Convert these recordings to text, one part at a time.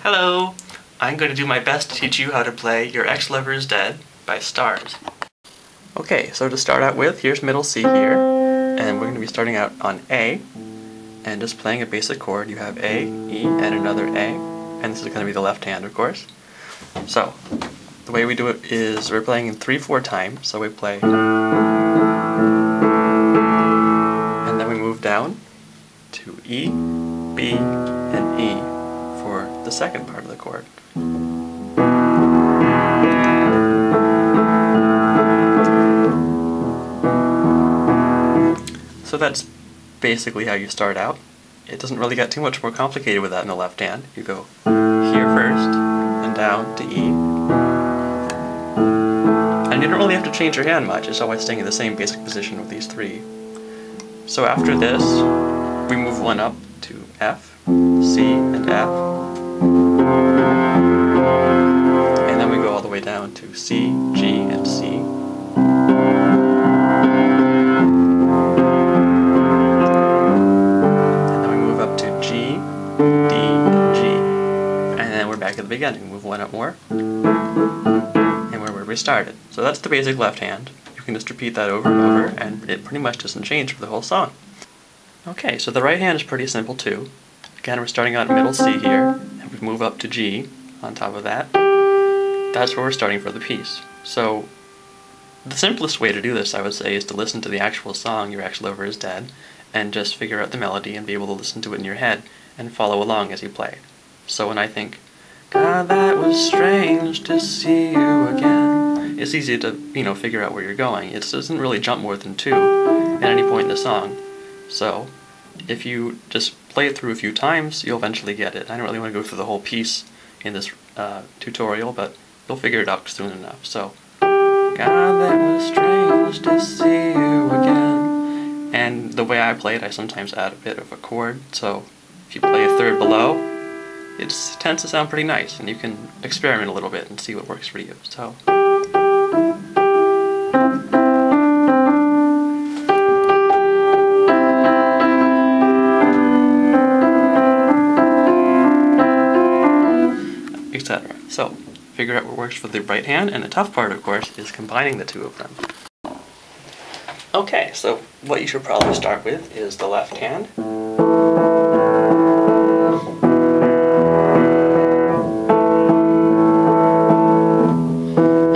Hello! I'm going to do my best to teach you how to play Your Ex-Lover Is Dead by Stars. Okay, so to start out with, here's middle C here, and we're going to be starting out on A, and just playing a basic chord. You have A, E, and another A, and this is going to be the left hand, of course. So, the way we do it is we're playing in 3/4 time, so we play, and then we move down to E, B, and E for the second part of the chord. So that's basically how you start out. It doesn't really get too much more complicated with that in the left hand. You go here first, and down to E. And you don't really have to change your hand much, it's always staying in the same basic position with these three. So after this, we move one up to F, C, and F. And then we go all the way down to C, G, and C. And then we move up to G, D, and G. And then we're back at the beginning. Move one up more. And we're where we started. So that's the basic left hand. You can just repeat that over and over, and it pretty much doesn't change for the whole song. Okay, so the right hand is pretty simple too. Again, we're starting out in middle C here, and we move up to G on top of that. That's where we're starting for the piece. So, the simplest way to do this, I would say, is to listen to the actual song, Your Ex-Lover Is Dead, and just figure out the melody and be able to listen to it in your head and follow along as you play. So when I think, God, that was strange to see you again, it's easy to, figure out where you're going. It doesn't really jump more than 2 at any point in the song. So, if you just play it through a few times, you'll eventually get it. I don't really want to go through the whole piece in this tutorial, but you'll figure it out soon enough. So, God, that was strange to see you again. And the way I play it, I sometimes add a bit of a chord, so if you play a third below, it tends to sound pretty nice, and you can experiment a little bit and see what works for you. So. Etc. So, figure out what works for the right hand, and the tough part, of course, is combining the two of them. Okay, so what you should probably start with is the left hand.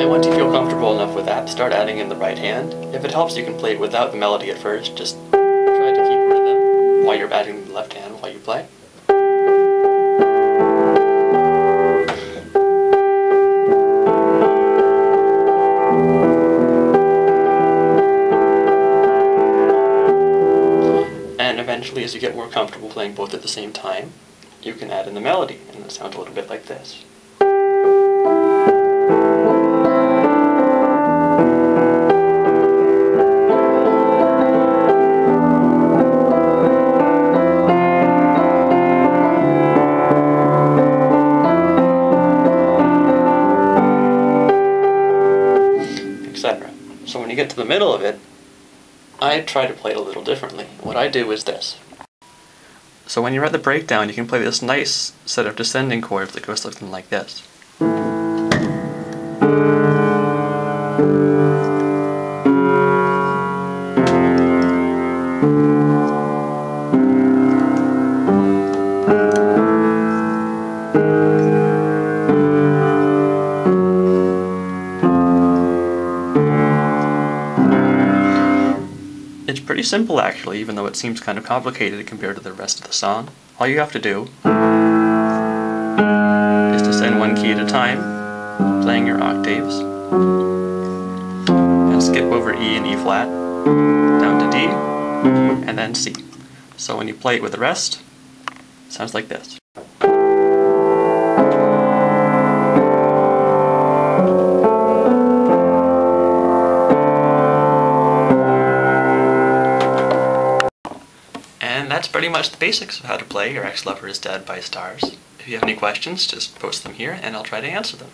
And once you feel comfortable enough with that, start adding in the right hand. If it helps, you can play it without the melody at first. Just try to keep rhythm while you're adding the left hand while you play. And eventually, as you get more comfortable playing both at the same time, you can add in the melody, and it sounds a little bit like this. Etc. So when you get to the middle of it, I try to play it a little differently. What I do is this. So when you're at the breakdown, you can play this nice set of descending chords that goes something like this. It's pretty simple actually, even though it seems kind of complicated compared to the rest of the song. All you have to do is descend one key at a time, playing your octaves, and skip over E and E flat, down to D, and then C. So when you play it with the rest, it sounds like this. And that's pretty much the basics of how to play Your Ex-Lover Is Dead by Stars. If you have any questions, just post them here and I'll try to answer them.